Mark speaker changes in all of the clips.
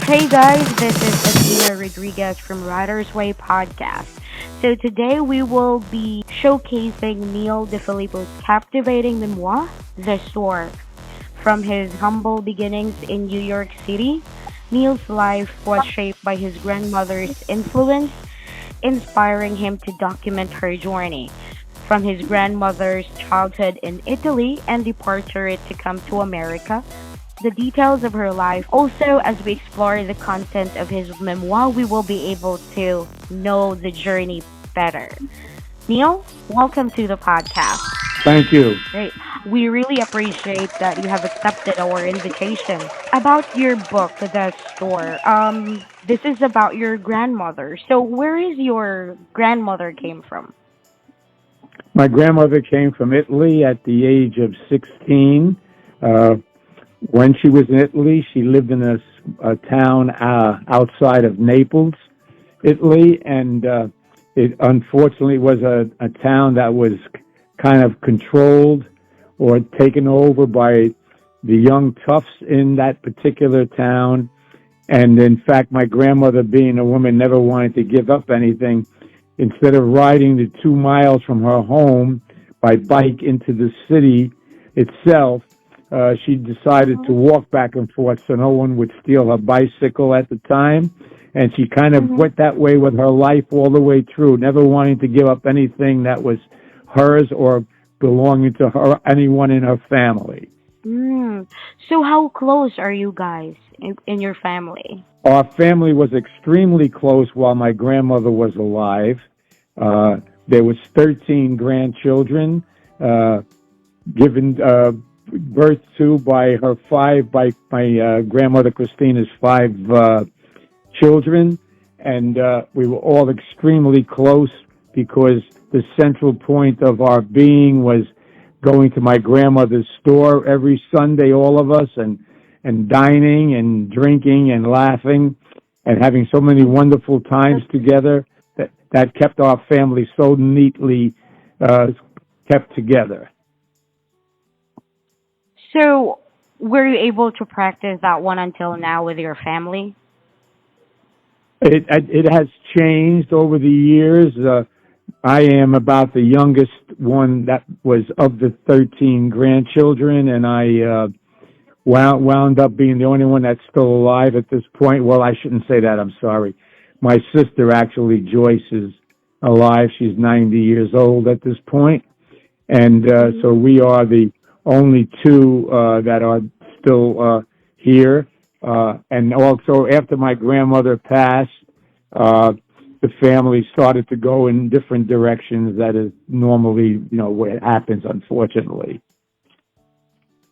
Speaker 1: Hey guys, this is Athena Rodriguez from Writer's Way podcast. So today we will be showcasing Neil Defillippo's captivating memoir, The Store. From his humble beginnings in New York City, Neil's life was shaped by his grandmother's influence, inspiring him to document her journey. From his grandmother's childhood in Italy and departure to come to America, the details of her life. Also, as we explore the content of his memoir, we will be able to know the journey better. Neil, welcome to the podcast.
Speaker 2: Thank you.
Speaker 1: Great. We really appreciate that you have accepted our invitation. About your book, The Store, this is about your grandmother. So where is your grandmother came from?
Speaker 2: My grandmother came from Italy at the age of 16. When she was in Italy, she lived in a town outside of Naples, Italy, and it unfortunately was a town that was kind of controlled or taken over by the young toughs in that particular town. And in fact, my grandmother, being a woman, never wanted to give up anything. Instead of riding the 2 miles from her home by bike into the city itself, she decided to walk back and forth so no one would steal her bicycle at the time. And she kind of went that way with her life all the way through, never wanting to give up anything that was hers or belonging to her, anyone in her family.
Speaker 1: So how close are you guys in your family?
Speaker 2: Our family was extremely close while my grandmother was alive. There was 13 grandchildren given birth to by my grandmother Christina's 5 children, and we were all extremely close because the central point of our being was going to my grandmother's store every Sunday, all of us, and dining and drinking and laughing and having so many wonderful times together that kept our family so neatly kept together.
Speaker 1: So were you able to practice that one until now with your family?
Speaker 2: It has changed over the years. I am about the youngest one that was of the 13 grandchildren, and I wound up being the only one that's still alive at this point. Well, I shouldn't say that. I'm sorry. My sister, actually, Joyce, is alive. She's 90 years old at this point. And so we are the only two that are still here. And also, after my grandmother passed, the family started to go in different directions. That is normally, what happens, unfortunately.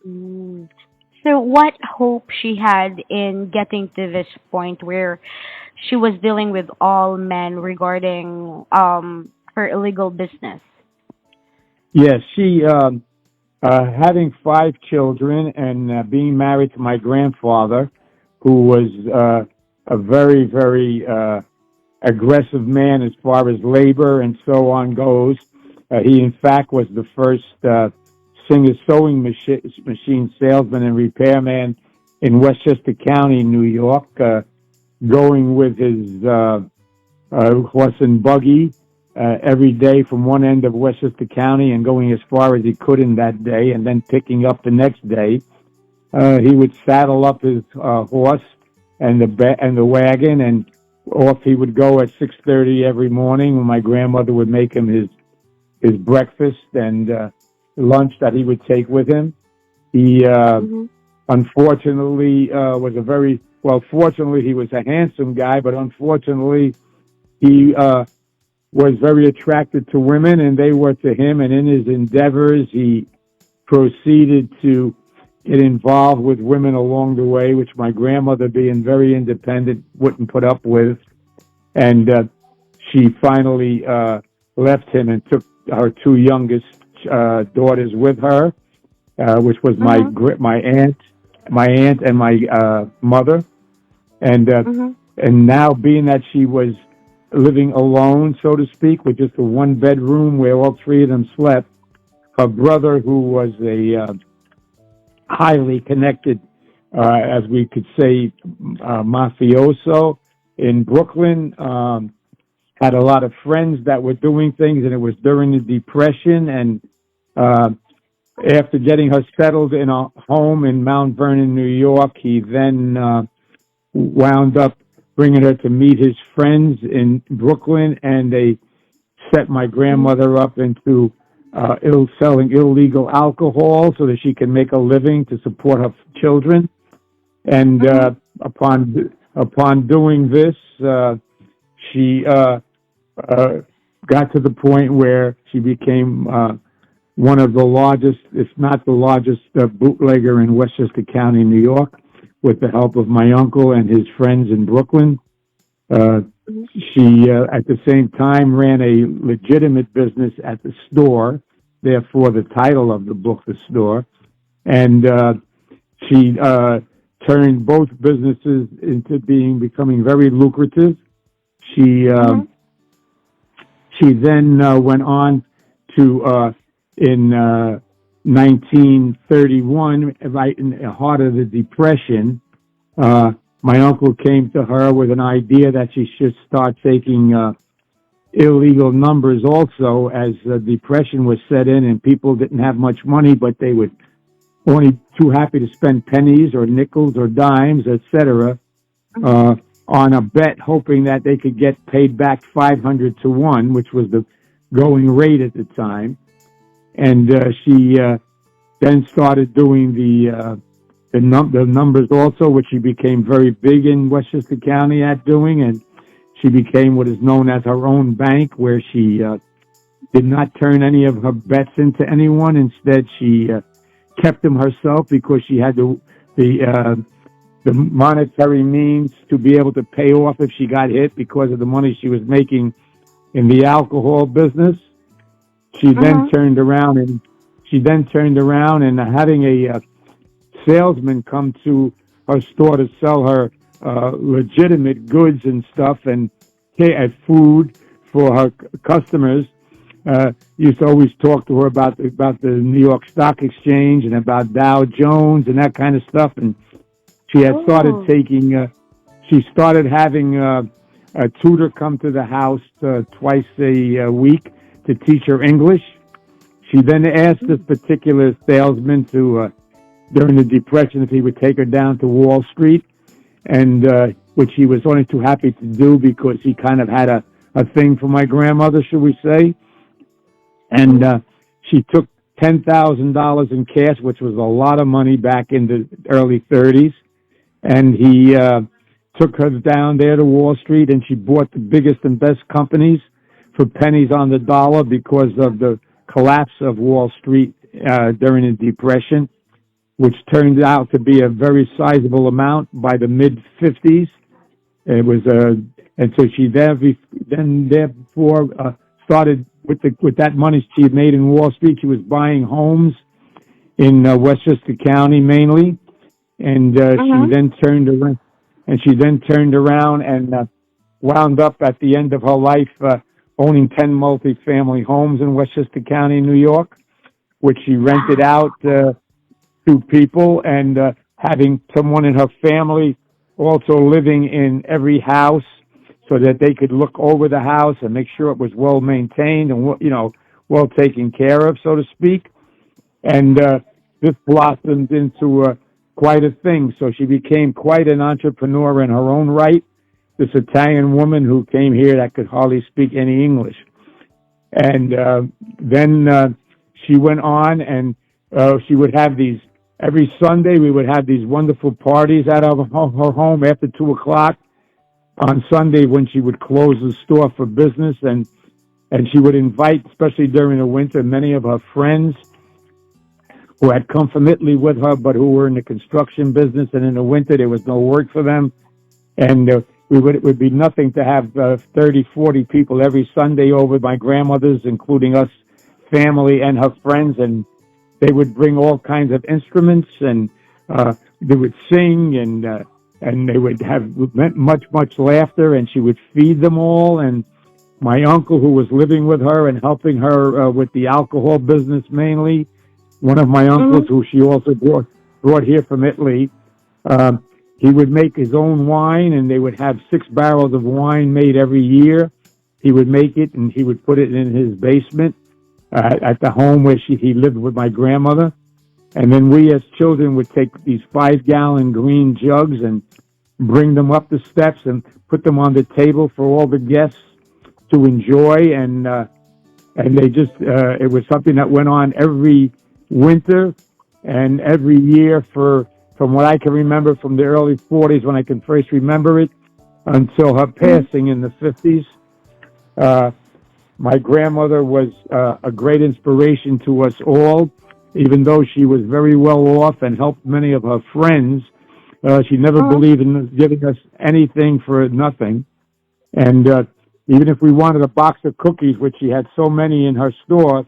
Speaker 1: So what hope she had in getting to this point where she was dealing with all men regarding her illegal business?
Speaker 2: Yes, she, having 5 children and being married to my grandfather, who was a very, very aggressive man as far as labor and so on goes. He, in fact, was the first Singer sewing machine salesman and repairman in Westchester County, New York, going with his horse and buggy every day from one end of Westchester County and going as far as he could in that day, and then picking up the next day. He would saddle up his horse and the wagon, and off he would go at 6:30 every morning when my grandmother would make him his breakfast and lunch that he would take with him. He unfortunately fortunately he was a handsome guy, but unfortunately he was very attracted to women, and they were to him. And in his endeavors, he proceeded to get involved with women along the way, which my grandmother, being very independent, wouldn't put up with. And she finally left him and took her 2 youngest daughters with her, which was my aunt and my mother. And now, being that she was living alone, so to speak, with just a 1-bedroom where all 3 of them slept, her brother, who was a highly connected as we could say, mafioso in Brooklyn. Had a lot of friends that were doing things, and it was during the Depression. And after getting her settled in a home in Mount Vernon, New York, he then wound up bringing her to meet his friends in Brooklyn, and they set my grandmother up into selling illegal alcohol so that she can make a living to support her children. And upon doing this, she got to the point where she became one of the largest, if not the largest, bootlegger in Westchester County, New York, with the help of my uncle and his friends in Brooklyn. She, at the same time, ran a legitimate business at the store, therefore the title of the book, The Store. And she turned both businesses into becoming very lucrative. She then went on to, in 1931, right in the heart of the Depression, my uncle came to her with an idea that she should start taking illegal numbers also, as the Depression was set in and people didn't have much money, but they were only too happy to spend pennies or nickels or dimes, etc., on a bet, hoping that they could get paid back 500 to 1, which was the going rate at the time. And she then started doing the numbers also, which she became very big in Westchester County at doing, and she became what is known as her own bank, where she did not turn any of her bets into anyone. Instead, she kept them herself because she had the monetary means to be able to pay off if she got hit because of the money she was making in the alcohol business. She then turned around and having a salesman come to her store to sell her legitimate goods and stuff and food for her customers. Used to always talk to her about the New York Stock Exchange and about Dow Jones and that kind of stuff. And she had started having a tutor come to the house twice a week to teach her English. She then asked this particular salesman to, during the Depression, if he would take her down to Wall Street, and which he was only too happy to do because he kind of had a thing for my grandmother, should we say. And she took $10,000 in cash, which was a lot of money back in the early 30s. And he took her down there to Wall Street, and she bought the biggest and best companies for pennies on the dollar because of the collapse of Wall Street during the Depression, which turned out to be a very sizable amount by the mid-50s. It was and so she therefore started with that money she had made in Wall Street. She was buying homes in Westchester County mainly, and she then turned around and wound up at the end of her life owning 10 multifamily homes in Westchester County, New York, which she rented out to people, and having someone in her family also living in every house so that they could look over the house and make sure it was well maintained and, well taken care of, so to speak. And this blossomed into quite a thing. So she became quite an entrepreneur in her own right, this Italian woman who came here that could hardly speak any English. And then she went on, and she would have these, every Sunday we would have these wonderful parties at her home after 2 o'clock on Sunday when she would close the store for business. And she would invite, especially during the winter, many of her friends who had come from Italy with her, but who were in the construction business. And in the winter, there was no work for them. And it would be nothing to have 30, 40 people every Sunday over, my grandmother's, including us, family and her friends. And they would bring all kinds of instruments, and they would sing, and they would have much laughter, and she would feed them all. And my uncle, who was living with her and helping her with the alcohol business mainly, one of my uncles, who she also brought here from Italy, Um, he would make his own wine, and they would have 6 barrels of wine made every year. He would make it, and he would put it in his basement at the home where he lived with my grandmother. And then we as children would take these 5-gallon green jugs and bring them up the steps and put them on the table for all the guests to enjoy. And they just, it was something that went on every winter and every year from what I can remember from the early 40s when I can first remember it until her passing in the 50s. My grandmother was a great inspiration to us all. Even though she was very well off and helped many of her friends, she never believed in giving us anything for nothing. And even if we wanted a box of cookies, which she had so many in her store,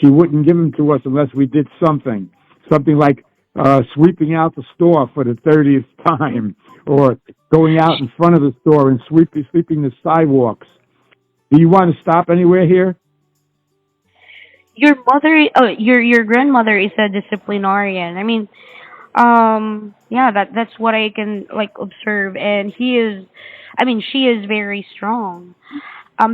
Speaker 2: she wouldn't give them to us unless we did something. Something like sweeping out the store for the 30th time, or going out in front of the store and sweeping the sidewalks. Do you want to stop anywhere here?
Speaker 1: Your mother, your grandmother is a disciplinarian. I mean, yeah, that's what I can like observe, and she is very strong.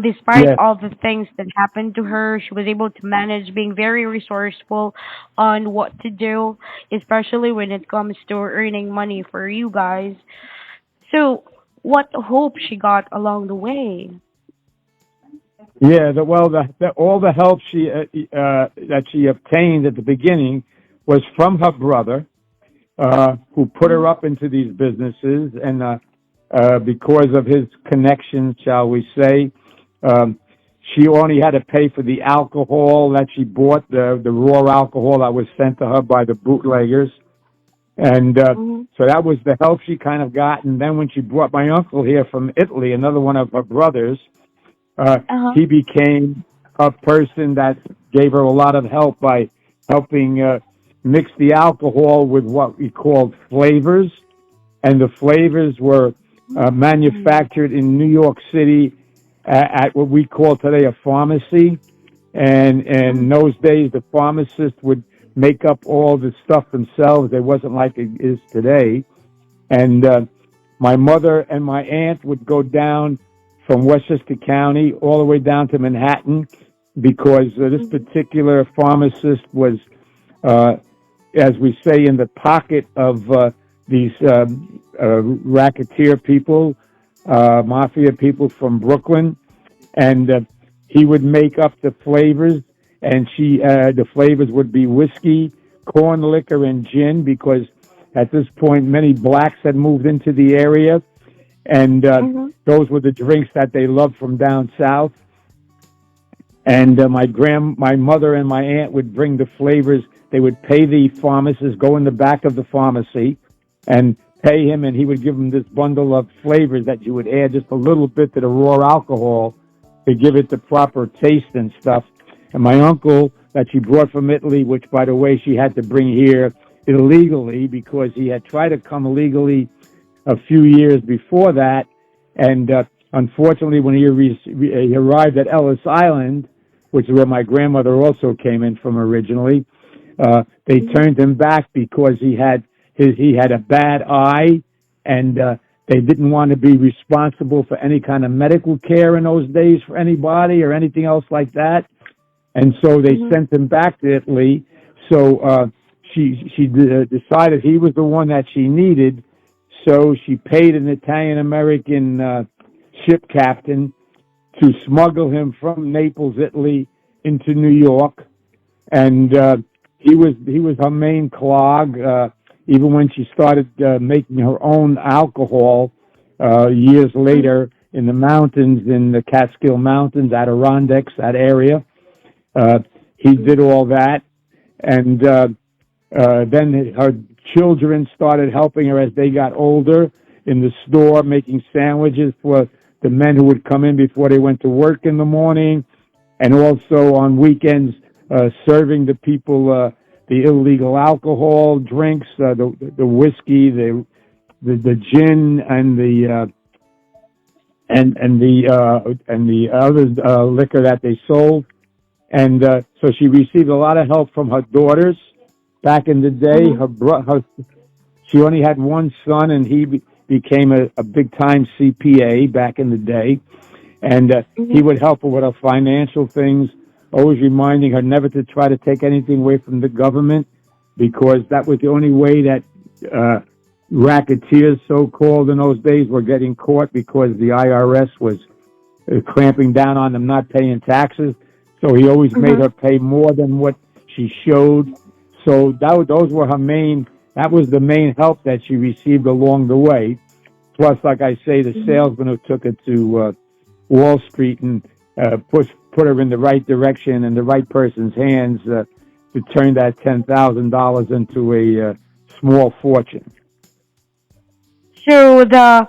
Speaker 1: Despite
Speaker 2: Yes.
Speaker 1: all the things that happened to her, she was able to manage being very resourceful on what to do, especially when it comes to earning money for you guys. So, what hope she got along the way?
Speaker 2: Yeah, all the help that she obtained at the beginning was from her brother, who put her up into these businesses, and because of his connections, shall we say, um, she only had to pay for the alcohol that she bought, the raw alcohol that was sent to her by the bootleggers, and
Speaker 1: Mm-hmm.
Speaker 2: so that was the help she kind of got. And then when she brought my uncle here from Italy, another one of her brothers.
Speaker 1: Uh-huh.
Speaker 2: He became a person that gave her a lot of help by helping mix the alcohol with what we called flavors. And the flavors were manufactured in New York City at what we call today a pharmacy. And in those days, the pharmacist would make up all the stuff themselves. It wasn't like it is today. And my mother and my aunt would go down from Westchester County all the way down to Manhattan because this particular pharmacist was, uh, as we say, in the pocket of these racketeer people, mafia people from Brooklyn. And he would make up the flavors, and the flavors would be whiskey, corn liquor, and gin, because at this point many blacks had moved into the area, and
Speaker 1: Mm-hmm.
Speaker 2: those were the drinks that they loved from down south. And my mother and my aunt would bring the flavors. They would pay the pharmacist, go in the back of the pharmacy, and pay him, and he would give them this bundle of flavors that you would add just a little bit to the raw alcohol to give it the proper taste and stuff. And my uncle that she brought from Italy, which, by the way, she had to bring here illegally because he had tried to come illegally a few years before that. And unfortunately, when he arrived at Ellis Island, which is where my grandmother also came in from originally, they turned him back because he had a bad eye, and they didn't want to be responsible for any kind of medical care in those days for anybody or anything else like that. And so they sent him back to Italy. So she decided he was the one that she needed. So she paid an Italian-American ship captain to smuggle him from Naples, Italy, into New York. And he was her main clog. Even when she started making her own alcohol years later in the mountains, in the Catskill Mountains, Adirondacks, that area. He did all that. And then her children started helping her as they got older in the store, making sandwiches for the men who would come in before they went to work in the morning, and also on weekends serving the people the illegal alcohol drinks, the whiskey, the gin, and the other liquor that they sold. And so she received a lot of help from her daughters back in the day. She only had one son, and he became a big-time CPA back in the day. And he
Speaker 1: Mhm.
Speaker 2: would help her with her financial things, always reminding her never to try to take anything away from the government, because that was the only way that racketeers, so-called in those days, were getting caught, because the IRS was clamping down on them not paying taxes. So he always made
Speaker 1: Mhm.
Speaker 2: her pay more than what she showed. So those were her main. That was the main help that she received along the way. Plus, like I say, the
Speaker 1: Mhm.
Speaker 2: salesman who took her to Wall Street and put her in the right direction and the right person's hands to turn that $10,000 into a small fortune.
Speaker 1: So the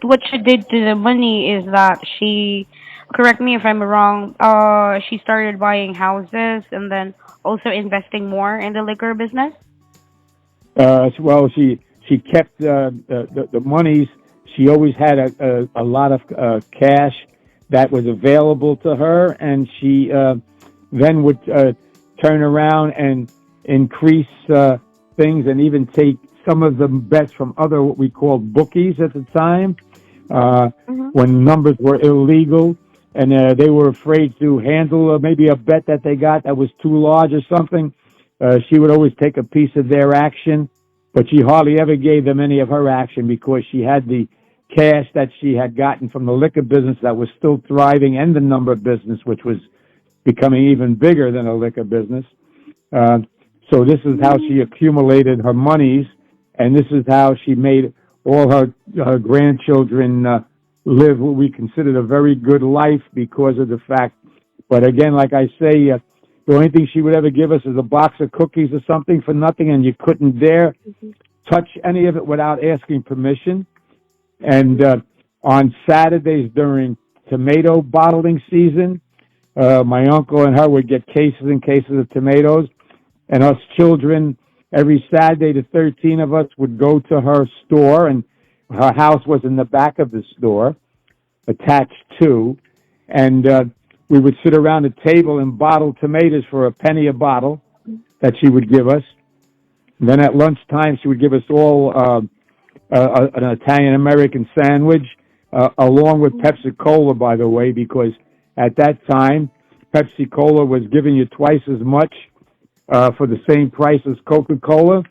Speaker 1: what she did to the money is that she, correct me if I'm wrong, she started buying houses and then also investing more in the liquor business.
Speaker 2: Well, she kept the monies. She always had a lot of cash that was available to her, and she then would turn around and increase things, and even take some of the bets from other, what we called bookies at the time, uh,
Speaker 1: Mhm.
Speaker 2: when numbers were illegal, and they were afraid to handle maybe a bet that they got that was too large or something. She would always take a piece of their action, but she hardly ever gave them any of her action, because she had the cash that she had gotten from the liquor business that was still thriving, and the number business, which was becoming even bigger than a liquor business. Uh, so this is how she accumulated her monies, and this is how she made all her grandchildren live what we considered a very good life, because of the fact. But again, like I say, the only thing she would ever give us is a box of cookies or something for nothing, and you couldn't dare touch any of it without asking permission. And on Saturdays during tomato bottling season, my uncle and her would get cases and cases of tomatoes, and us children, every Saturday, the 13 of us would go to her store, and her house was in the back of the store, attached to, and we would sit around a table and bottle tomatoes for a penny a bottle that she would give us. And then at lunchtime, she would give us all an Italian American sandwich, along with Pepsi Cola, by the way, because at that time, Pepsi Cola was giving you twice as much for the same price as Coca Cola,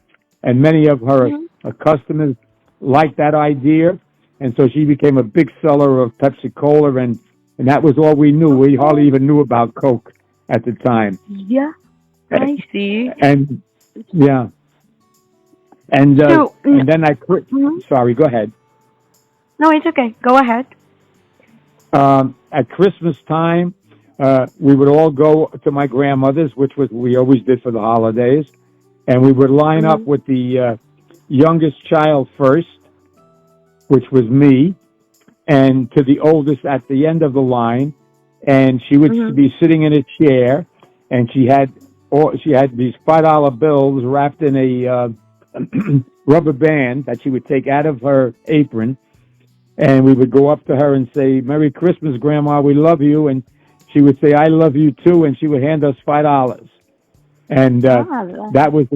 Speaker 2: and many of
Speaker 1: Mhm.
Speaker 2: her customers liked that idea, and so she became a big seller of Pepsi Cola, and that was all we knew. We hardly
Speaker 1: Oh,
Speaker 2: even knew about Coke at the time,
Speaker 1: yeah, I see.
Speaker 2: and yeah,
Speaker 1: So,
Speaker 2: and then I quit.
Speaker 1: mhm.
Speaker 2: Sorry, go ahead.
Speaker 1: No, it's okay. Go ahead.
Speaker 2: At Christmas time, we would all go to my grandmother's, which was we always did for the holidays, and we would line up
Speaker 1: Mhm.
Speaker 2: with the youngest child first, which was me, and to the oldest at the end of the line, and she would
Speaker 1: Mhm.
Speaker 2: be sitting in a chair, and she had these $5 bills wrapped in a rubber band that she would take out of her apron, and we would go up to her and say, "Merry Christmas, Grandma, we love you," and she would say, "I love you too," and she would hand us $5, and
Speaker 1: Ah,
Speaker 2: that was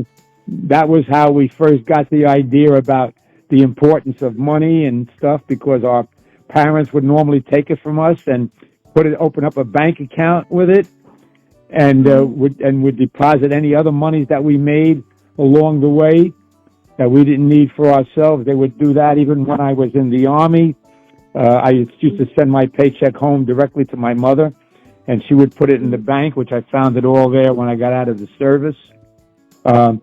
Speaker 2: that was how we first got the idea about the importance of money and stuff, because our parents would normally take it from us and open up a bank account with it, and
Speaker 1: mhm.
Speaker 2: would deposit any other monies that we made along the way that we didn't need for ourselves. They would do that even when I was in the Army. I used to send my paycheck home directly to my mother, and she would put it in the bank, which I found it all there when I got out of the service. Um,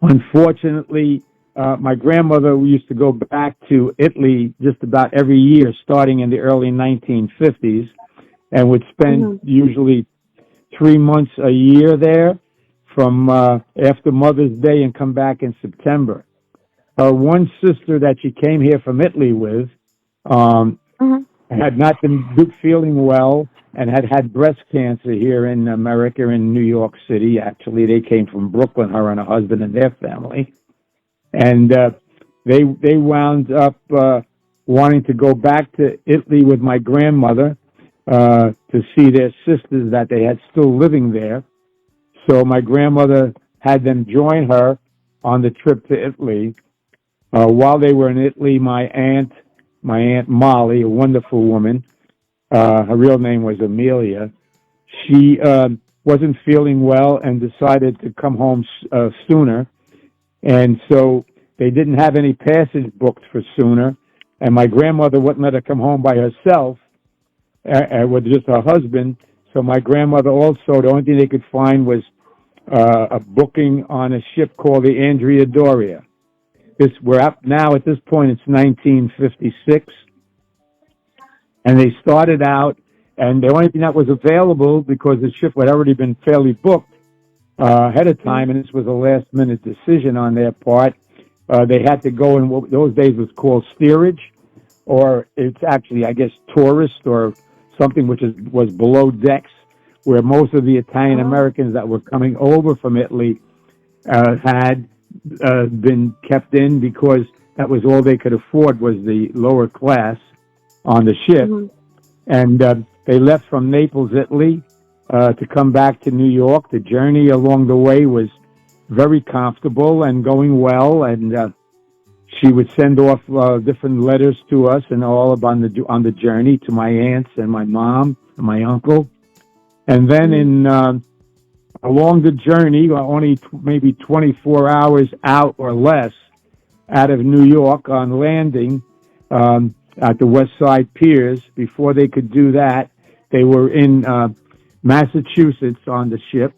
Speaker 2: Unfortunately, my grandmother used to go back to Italy just about every year, starting in the early 1950s, and would spend
Speaker 1: Mhm.
Speaker 2: usually 3 months a year there from after Mother's Day and come back in September. Her one sister that she came here from Italy with um,
Speaker 1: Mhm.
Speaker 2: had not been feeling well, and had had breast cancer here in America, in New York City. Actually, they came from Brooklyn, her and her husband and their family, and they wound up wanting to go back to Italy with my grandmother to see their sisters that they had still living there. So my grandmother had them join her on the trip to Italy. While they were in Italy, my aunt Molly, a wonderful woman, her real name was Amelia. She wasn't feeling well and decided to come home sooner, and so they didn't have any passage booked for sooner. And my grandmother wouldn't let her come home by herself with just her husband. So my grandmother also, the only thing they could find was a booking on a ship called the Andrea Doria. We're up now at this point, it's 1956. And they started out, and the only thing that was available, because the ship had already been fairly booked ahead of time, and this was a last-minute decision on their part, they had to go in what those days was called steerage, or it's actually, I guess, tourist or something which was below decks, where most of the Italian Americans that were coming over from Italy had been kept in, because that was all they could afford, was the lower class on the ship. And they left from Naples, Italy, to come back to New York. The journey along the way was very comfortable and going well, and she would send off different letters to us and all on the journey, to my aunts and my mom and my uncle. And then along the journey, only maybe 24 hours out or less out of New York on landing at the West Side Piers, before they could do that, they were in Massachusetts on the ship,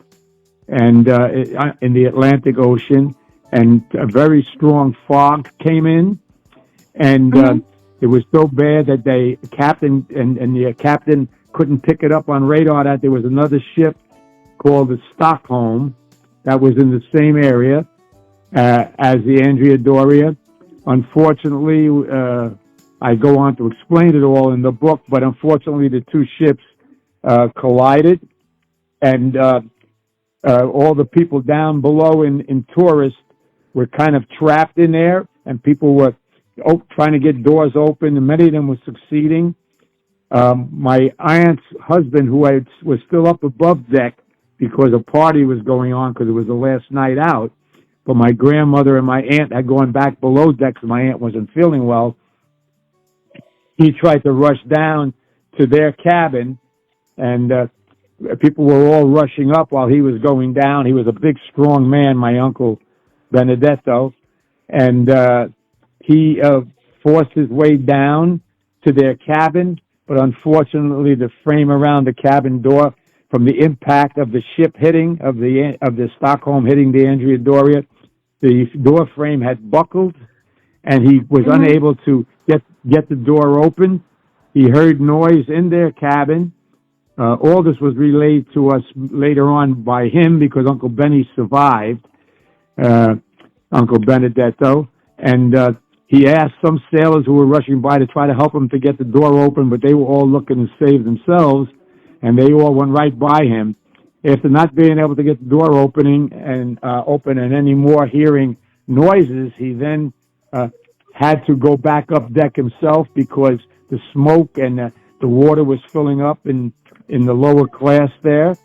Speaker 2: and in the Atlantic Ocean, and a very strong fog came in, and it was so bad that the captain couldn't pick it up on radar that there was another ship called the Stockholm that was in the same area as the Andrea Doria. Unfortunately, I go on to explain it all in the book, but unfortunately the two ships collided, and all the people down below in tourists were kind of trapped in there, and people were trying to get doors open, and many of them were succeeding. My aunt's husband, who was still up above deck because a party was going on, because it was the last night out, but my grandmother and my aunt had gone back below deck because my aunt wasn't feeling well. He tried to rush down to their cabin, and people were all rushing up while he was going down. He was a big, strong man, my uncle Benedetto, and he forced his way down to their cabin, but unfortunately the frame around the cabin door, from the impact of the ship hitting, of the Stockholm hitting the Andrea Doria, the door frame had buckled, and he was unable to get the door open. He heard noise in their cabin. All this was relayed to us later on by him, because Uncle Benny survived, Uncle Benedetto, and he asked some sailors who were rushing by to try to help him to get the door open, but they were all looking to save themselves, and they all went right by him. After not being able to get the door open and any more hearing noises, he then had to go back up deck himself, because the smoke and the water was filling up in the lower class there.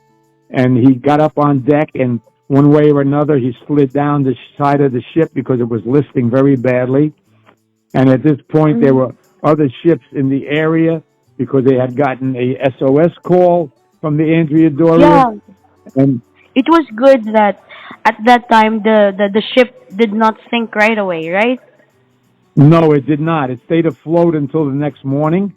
Speaker 2: And he got up on deck, and one way or another, he slid down the side of the ship because it was listing very badly. And at this point, there were other ships in the area, because they had gotten a SOS call from the Andrea Doria.
Speaker 1: Yeah.
Speaker 2: And
Speaker 1: It was good that at that time the ship did not sink right away, right?
Speaker 2: no, it did not. It stayed afloat until the next morning.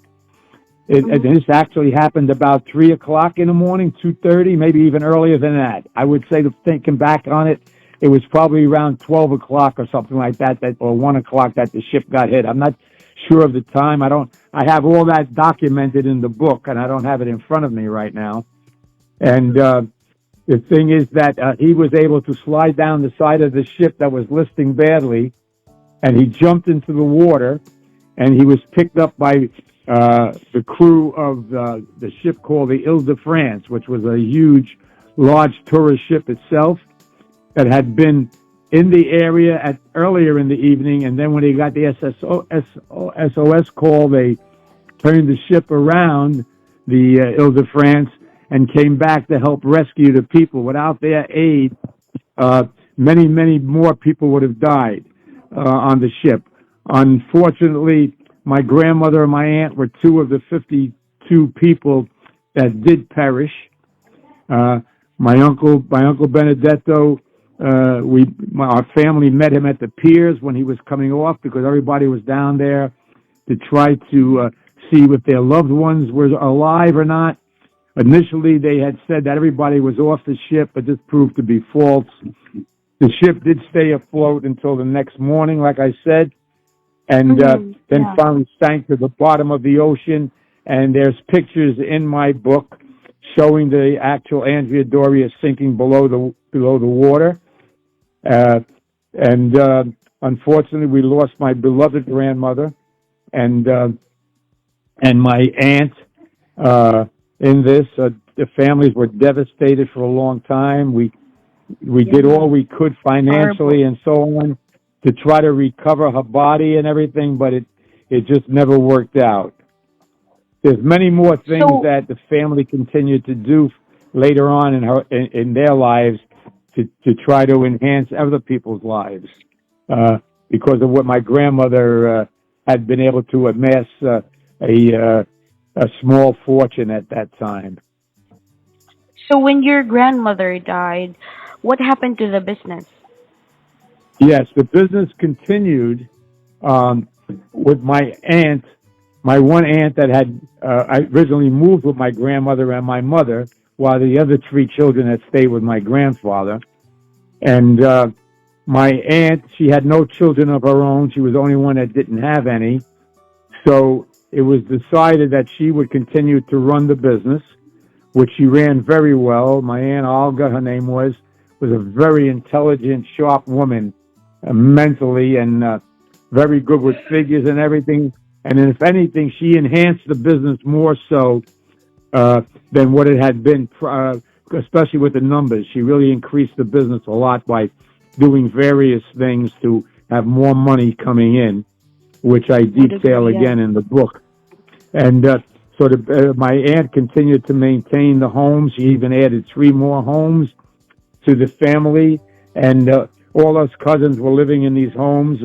Speaker 2: This actually happened about 3 o'clock in the morning, 2:30, maybe even earlier than that. I would say, thinking back on it, it was probably around 12 o'clock or something like that, or 1 o'clock that the ship got hit. I'm not sure of the time. I have all that documented in the book, and I don't have it in front of me right now. And the thing is that he was able to slide down the side of the ship that was listing badly, and he jumped into the water, and he was picked up by the crew of the ship called the Ile de France, which was a huge, large tourist ship itself that had been in the area earlier in the evening, and then when they got the SOS call, they turned the ship around, the Ile de France, and came back to help rescue the people. Without their aid, many more people would have died on the ship. Unfortunately, my grandmother and my aunt were two of the 52 people that did perish. My uncle Benedetto, our family met him at the piers when he was coming off because everybody was down there to try to see if their loved ones were alive or not. Initially, they had said that everybody was off the ship, but this proved to be false. The ship did stay afloat until the next morning, like I said, and then finally sank to the bottom of the ocean. And there's pictures in my book showing the actual Andrea Doria sinking below the water. Unfortunately, we lost my beloved grandmother and my aunt in this. The families were devastated for a long time. We did all we could financially and so on to try to recover her body and everything, but it just never worked out. There's many more things that the family continued to do later on in their lives to try to enhance other people's lives because of what my grandmother had been able to amass a small fortune at that time.
Speaker 1: So when your grandmother died, what happened to the business?
Speaker 2: Yes, the business continued with my aunt, my one aunt that had I originally moved with my grandmother and my mother, while the other three children had stayed with my grandfather. And my aunt, she had no children of her own. She was the only one that didn't have any. So it was decided that she would continue to run the business, which she ran very well. My Aunt Olga, her name was a very intelligent, sharp woman, mentally, and very good with figures and everything. And if anything, she enhanced the business more so than what it had been, especially with the numbers. She really increased the business a lot by doing various things to have more money coming in, which I detail again in the book. And my aunt continued to maintain the homes. She even added 3 more homes to the family, and all us cousins were living in these homes,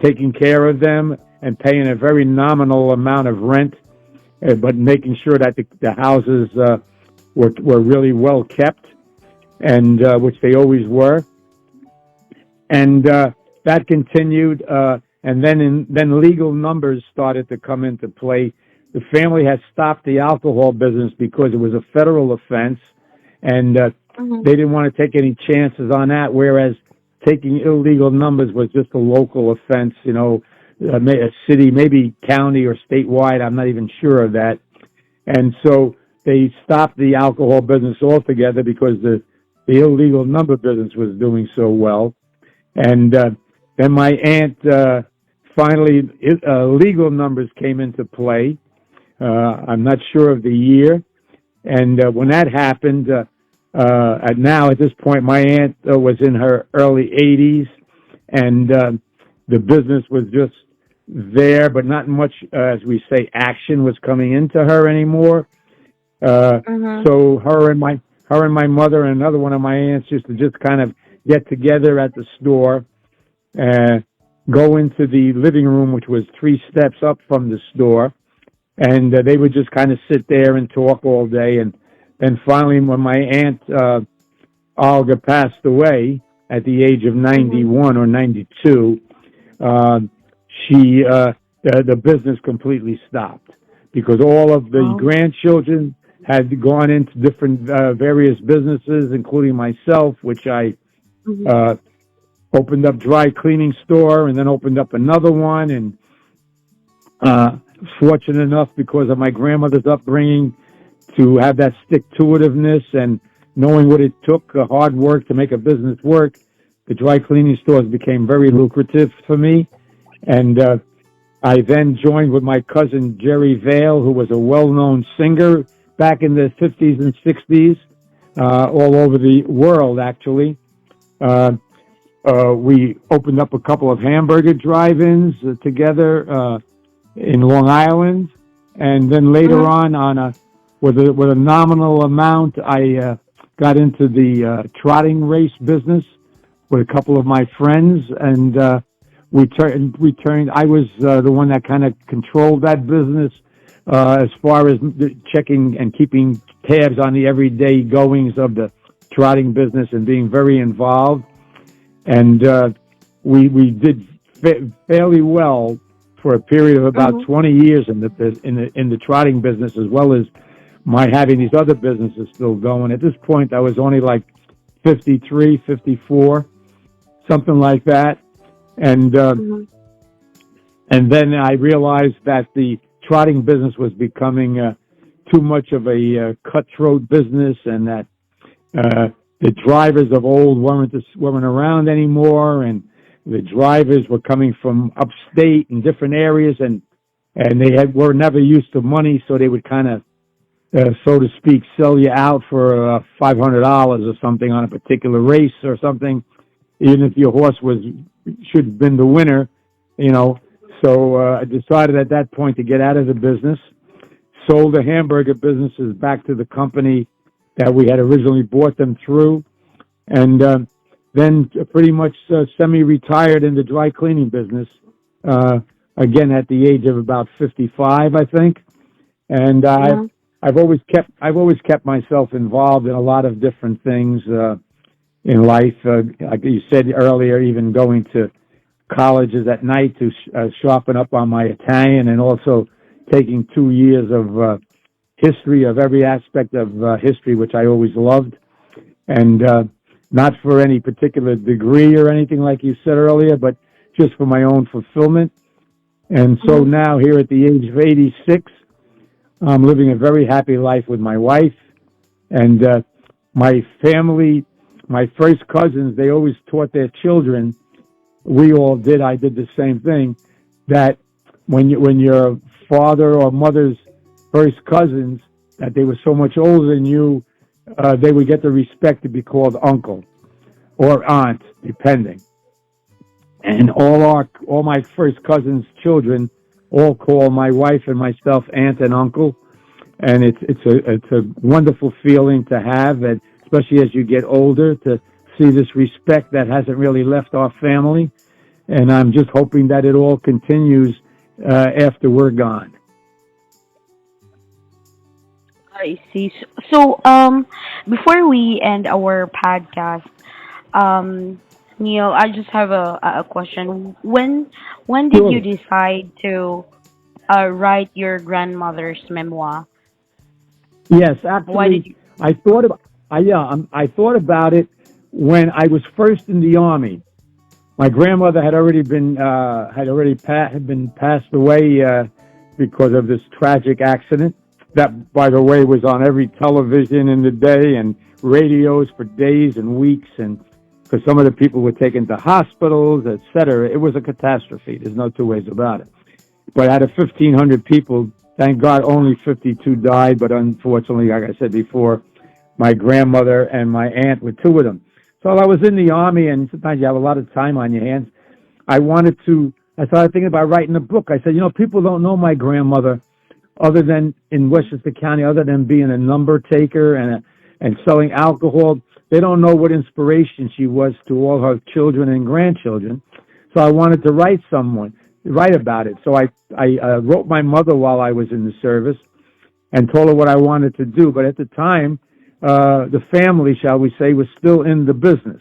Speaker 2: taking care of them and paying a very nominal amount of rent, but making sure that the houses were really well kept, and which they always were. And that continued, and then legal numbers started to come into play. The family had stopped the alcohol business because it was a federal offense, and they didn't want to take any chances on that, whereas taking illegal numbers was just a local offense, a city, maybe county or statewide. I'm not even sure of that. And so they stopped the alcohol business altogether because the illegal number business was doing so well. And then my aunt, finally, legal numbers came into play. I'm not sure of the year. And when that happened, at this point, my aunt was in her early 80s, and the business was just there, but not much, as we say, action was coming into her anymore. So her and my mother and another one of my aunts used to just kind of get together at the store, go into the living room, which was 3 steps up from the store, and they would just kind of sit there and talk all day. And then finally, when my aunt Olga passed away at the age of 91 or 92, the business completely stopped because all of the grandchildren had gone into different various businesses, including myself, which I opened up dry cleaning store and then opened up another one. And fortunate enough, because of my grandmother's upbringing, to have that stick-to-itiveness and knowing what it took, hard work to make a business work, the dry cleaning stores became very lucrative for me. And I then joined with my cousin Jerry Vale, who was a well-known singer back in the 50s and 60s, all over the world, actually. We opened up a couple of hamburger drive-ins together in Long Island. And then later on with a nominal amount, I got into the trotting race business. with a couple of my friends, and we turned. I was the one that kind of controlled that business as far as checking and keeping tabs on the everyday goings of the trotting business and being very involved. And we did fairly well for a period of about
Speaker 1: Mm-hmm.
Speaker 2: 20 years in the trotting business, as well as my having these other businesses still going. At this point, I was only like 53, 54, something like that. And
Speaker 1: Mm-hmm.
Speaker 2: and then I realized that the trotting business was becoming too much of a cutthroat business, and that the drivers of old weren't around anymore, and the drivers were coming from upstate and different areas, and were never used to money, so they would kind of, so to speak, sell you out for $500 or something on a particular race or something, even if your horse should have been the winner, you know. So I decided at that point to get out of the business, sold the hamburger businesses back to the company that we had originally bought them through, and then pretty much semi-retired in the dry cleaning business, again at the age of about 55, I think. And
Speaker 1: Mm-hmm.
Speaker 2: I've always kept myself involved in a lot of different things in life. Like you said earlier, even going to colleges at night to sharpen up on my Italian, and also taking 2 years of history of every aspect of history, which I always loved, and not for any particular degree or anything like you said earlier, but just for my own fulfillment. And so
Speaker 1: Mm-hmm.
Speaker 2: now, here at the age of 86, I'm living a very happy life with my wife, and my family, my first cousins, they always taught their children, we all did, I did the same thing, that when your father or mother's first cousins, that they were so much older than you, they would get the respect to be called uncle or aunt, depending. And all my first cousins' children all call my wife and myself aunt and uncle, and it's a wonderful feeling to have, and especially as you get older, to see this respect that hasn't really left our family. And I'm just hoping that it all continues after we're gone.
Speaker 1: I see. So, before we end our podcast, um, Neil, I just have a question. When did you
Speaker 2: Sure.
Speaker 1: decide to write your grandmother's memoir?
Speaker 2: Yes,
Speaker 1: Why did
Speaker 2: actually,
Speaker 1: you?
Speaker 2: I thought about I thought about it when I was first in the army. My grandmother had already had been passed away because of this tragic accident. That, by the way, was on every television in the day and radios for days and weeks, and because some of the people were taken to hospitals, etc. It was a catastrophe. There's no two ways about it. But out of 1,500 people, thank God, only 52 died. But unfortunately, like I said before, my grandmother and my aunt were two of them. So I was in the army, and sometimes you have a lot of time on your hands. I started thinking about writing a book. I said, people don't know my grandmother other than in Westchester County, other than being a number taker and selling alcohol. They don't know what inspiration she was to all her children and grandchildren. So I wanted to write about it. So I wrote my mother while I was in the service and told her what I wanted to do. But at the time, the family, shall we say, was still in the business.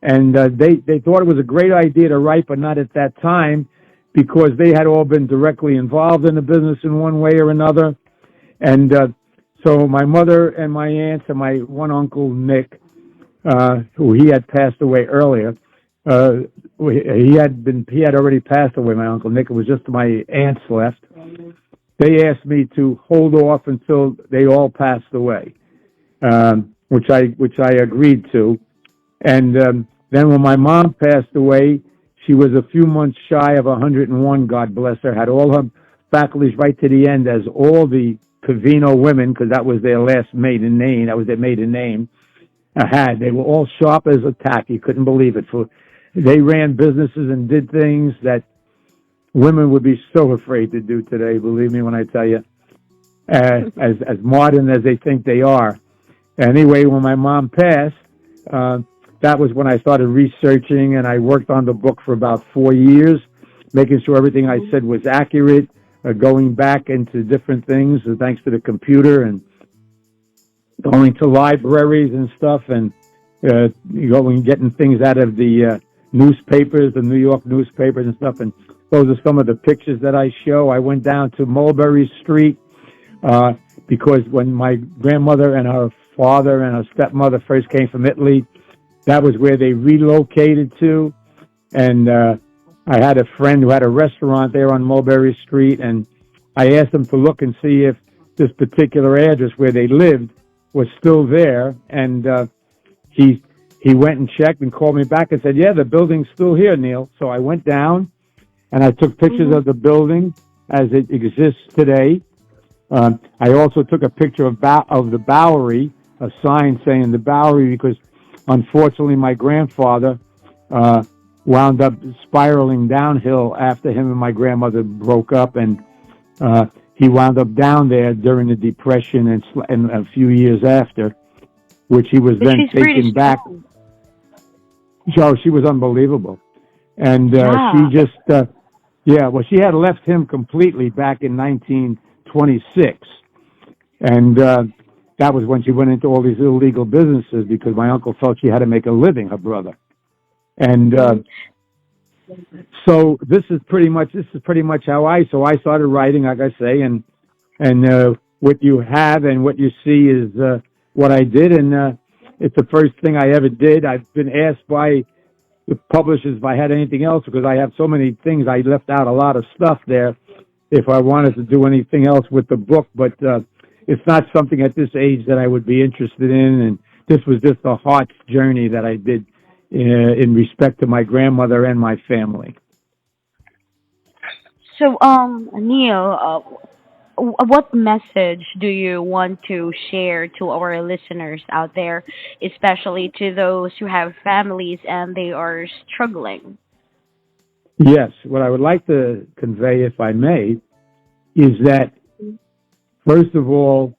Speaker 2: And they thought it was a great idea to write, but not at that time, because they had all been directly involved in the business in one way or another. And so my mother and my aunts and my one uncle, Nick, who he had passed away earlier, he had already passed away, my uncle Nick. It was just my aunts left. They asked me to hold off until they all passed away, which I agreed to. And then when my mom passed away, she was a few months shy of 101, God bless her, had all her faculties right to the end, as all the Covino women, because that was their last maiden name, that was their maiden name, had. They were all sharp as a tack. You couldn't believe it. They ran businesses and did things that women would be so afraid to do today, believe me when I tell you, as modern as they think they are. Anyway, when my mom passed, that was when I started researching, and I worked on the book for about 4 years, making sure everything I said was accurate, going back into different things, thanks to the computer, and going to libraries and stuff, and going getting things out of the newspapers, the New York newspapers and stuff. And those are some of the pictures that I show. I went down to Mulberry Street uh, because when my grandmother and her father and her stepmother first came from Italy, that was where they relocated to. And I had a friend who had a restaurant there on Mulberry Street, and I asked him to look and see if this particular address where they lived was still there. And he he went and checked and called me back and said, "Yeah, the building's still here, Neil." So I went down and I took pictures
Speaker 1: Mm-hmm.
Speaker 2: of the building as it exists today. I also took a picture of the Bowery, a sign saying the Bowery, because unfortunately my grandfather uh, wound up spiraling downhill after him and my grandmother broke up, and he wound up down there during the Depression and a few years after, which he was
Speaker 1: But
Speaker 2: then
Speaker 1: she's pretty
Speaker 2: taken back.
Speaker 1: strong.
Speaker 2: So she was unbelievable, and she
Speaker 1: Yeah.
Speaker 2: just yeah, well, she had left him completely back in 1926, and that was when she went into all these illegal businesses because my uncle felt she had to make a living, her brother. And
Speaker 1: Mm.
Speaker 2: so this is pretty much how I started writing, like I say, and what you have and what you see is what I did, and it's the first thing I ever did. I've been asked by the publishers if I had anything else because I have so many things. I left out a lot of stuff there if I wanted to do anything else with the book, but it's not something at this age that I would be interested in. And this was just a heart's journey that I did in respect to my grandmother and my family.
Speaker 1: So, Neil, what message do you want to share to our listeners out there, especially to those who have families and they are struggling?
Speaker 2: Yes, what I would like to convey, if I may, is that first of all,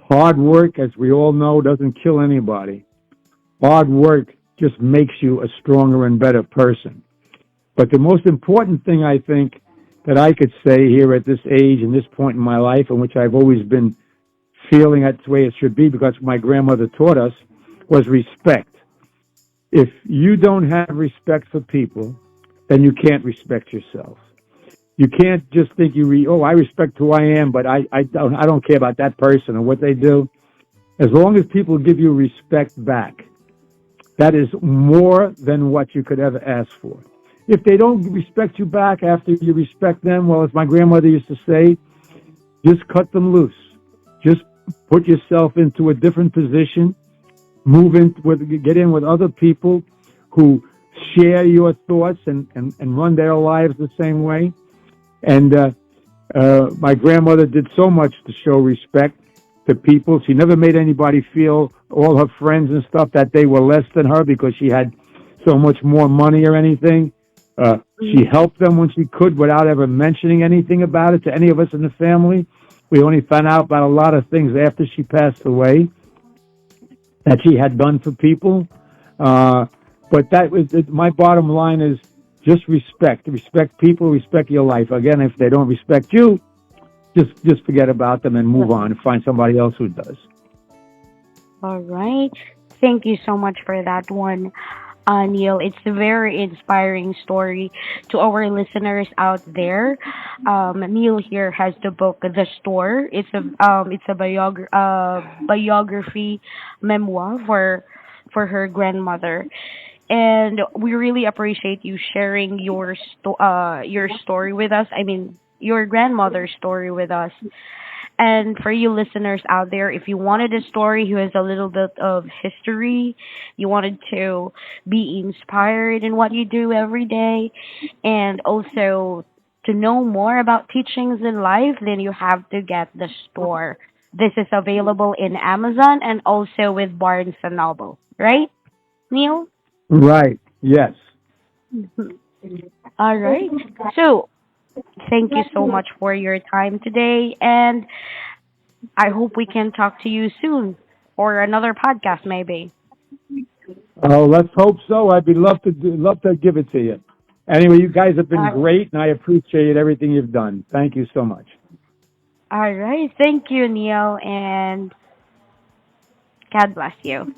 Speaker 2: hard work, as we all know, doesn't kill anybody. Hard work just makes you a stronger and better person. But the most important thing I think that I could say here at this age and this point in my life, in which I've always been feeling that's the way it should be because my grandmother taught us, was respect. If you don't have respect for people, then you can't respect yourself. You can't just think I respect who I am, but I don't care about that person or what they do. As long as people give you respect back, that is more than what you could ever ask for. If they don't respect you back after you respect them, well, as my grandmother used to say, just cut them loose. Just put yourself into a different position. Get in with other people who share your thoughts and run their lives the same way. And my grandmother did so much to show respect to people. She never made anybody feel, all her friends and stuff, that they were less than her because she had so much more money or anything. She
Speaker 1: Mm.
Speaker 2: helped them when she could without ever mentioning anything about it to any of us in the family. We only found out about a lot of things after she passed away that she had done for people. But that was my bottom line is just respect. Respect people, respect your life. Again, if they don't respect you, just forget about them and move on and find somebody else who does.
Speaker 1: All right. Thank you so much for that one, Neil. It's a very inspiring story to our listeners out there. Neil here has the book The Store. It's a biography memoir for her grandmother, and we really appreciate you sharing your story with us. I mean, your grandmother's story with us. And for you listeners out there, if you wanted a story who has a little bit of history, you wanted to be inspired in what you do every day, and also to know more about teachings in life, then you have to get the store. This is available in Amazon and also with Barnes and Noble, right, Neil?
Speaker 2: Right. Yes.
Speaker 1: All right. So thank you so much for your time today, and I hope we can talk to you soon or another podcast, maybe.
Speaker 2: Oh, let's hope so. I'd be love to give it to you. Anyway, you guys have been
Speaker 1: Uh,
Speaker 2: great, and I appreciate everything you've done. Thank you so much.
Speaker 1: all right. Thank you, Neil, and God bless you.